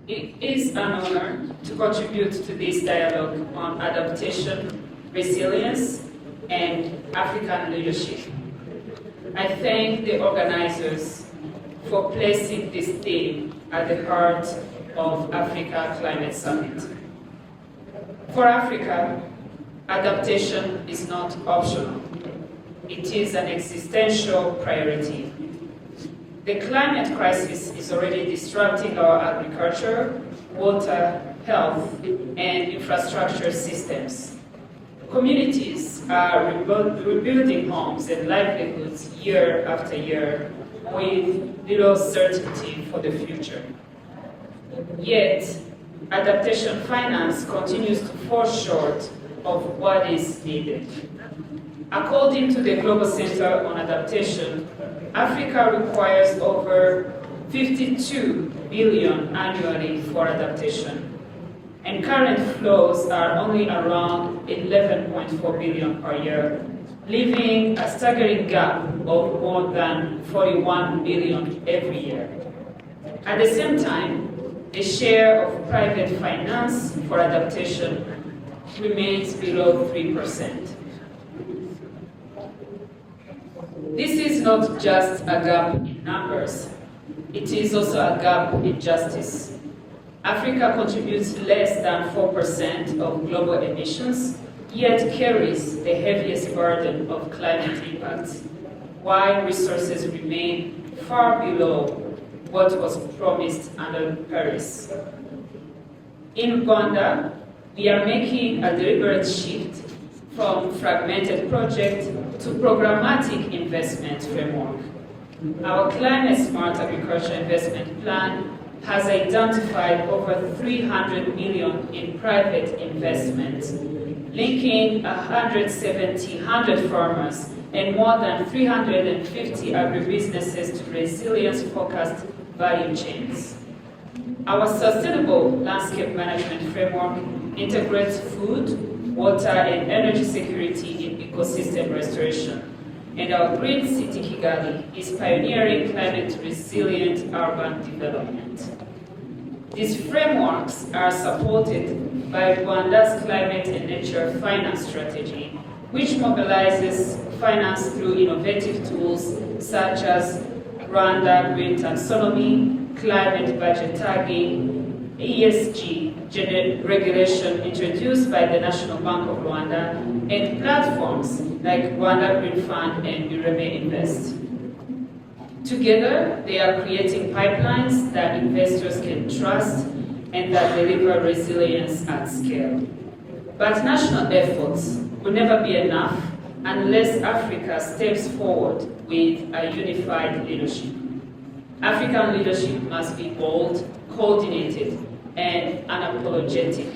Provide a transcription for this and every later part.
It is an honor to contribute to this dialogue on adaptation, resilience, and African leadership. I thank the organizers for placing this theme at the heart of Africa Climate Summit. For Africa, adaptation is not optional. It is an existential priority. The climate crisis is already disrupting our agriculture, water, health, and infrastructure systems. Communities are rebuilding homes and livelihoods year after year with little certainty for the future. Yet, adaptation finance continues to fall short of what is needed. According to the Global Center on Adaptation, Africa requires over 52 billion annually for adaptation, and current flows are only around 11.4 billion per year, leaving a staggering gap of more than 41 billion every year. At the same time, the share of private finance for adaptation remains below 3%. This is not just a gap in numbers, it is also a gap in justice. Africa contributes less than 4% of global emissions, yet carries the heaviest burden of climate impacts, while resources remain far below what was promised under Paris. In Rwanda, we are making a deliberate shift from fragmented project to programmatic investment framework. Our climate-smart agriculture investment plan has identified over 300 million in private investment, linking 100 farmers and more than 350 agribusinesses to resilience-focused value chains. Our sustainable landscape management framework integrates food, water, and energy security in ecosystem restoration. And our Green City Kigali is pioneering climate-resilient urban development. These frameworks are supported by Rwanda's climate and nature finance strategy, which mobilizes finance through innovative tools such as Rwanda Green Taxonomy, climate budget tagging, ESG regulation introduced by the National Bank of Rwanda, and platforms like Rwanda Green Fund and Ureme Invest. Together, they are creating pipelines that investors can trust and that deliver resilience at scale. But national efforts will never be enough unless Africa steps forward with a unified leadership. African leadership must be bold, coordinated, and unapologetic.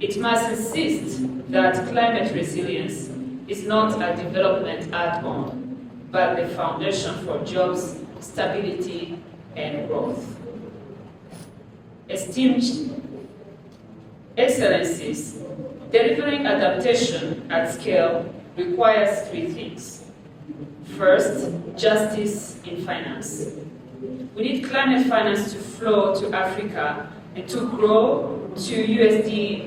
It must insist that climate resilience is not a development add-on, but the foundation for jobs, stability, and growth. Esteemed Excellencies, delivering adaptation at scale requires three things. First, justice in finance. We need climate finance to flow to Africa and to grow to 43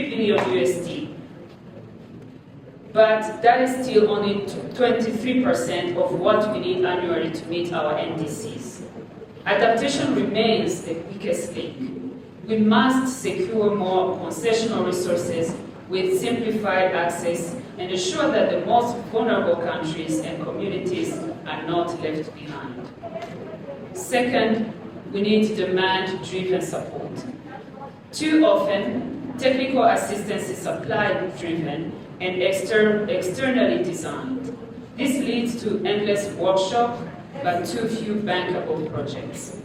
billion USD. But that is still only 23% of what we need annually to meet our NDCs. Adaptation remains the weakest link. We must secure more concessional resources with simplified access and ensure that the most vulnerable countries and communities are not left behind. Second, we need demand-driven support. Too often, technical assistance is supply-driven and externally designed. This leads to endless workshops, but too few bankable projects.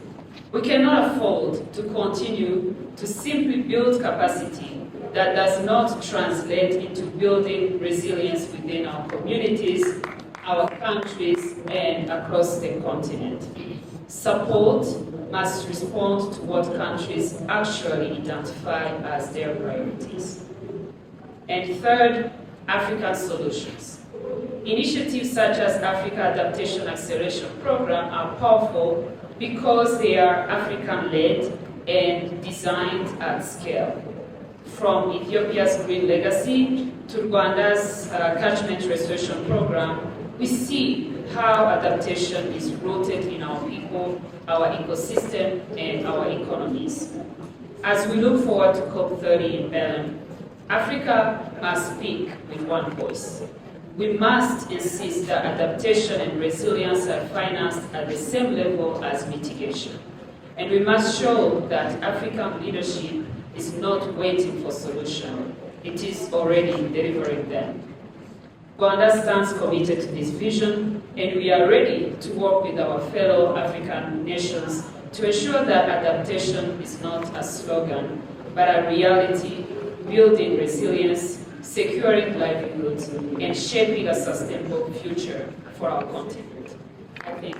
We cannot afford to continue to simply build capacity that does not translate into building resilience within our communities, our countries, and across the continent. Support must respond to what countries actually identify as their priorities. And third, African solutions. Initiatives such as Africa Adaptation Acceleration Program are powerful, because they are African-led and designed at scale. From Ethiopia's Green Legacy to Rwanda's catchment restoration program, we see how adaptation is rooted in our people, our ecosystem, and our economies. As we look forward to COP30 in Berlin, Africa must speak with one voice. We must insist that adaptation and resilience are financed at the same level as mitigation. And we must show that African leadership is not waiting for solutions, it is already delivering them. Rwanda stands committed to this vision, and we are ready to work with our fellow African nations to ensure that adaptation is not a slogan, but a reality, building resilience, securing livelihoods, and shaping a sustainable future for our continent. I think.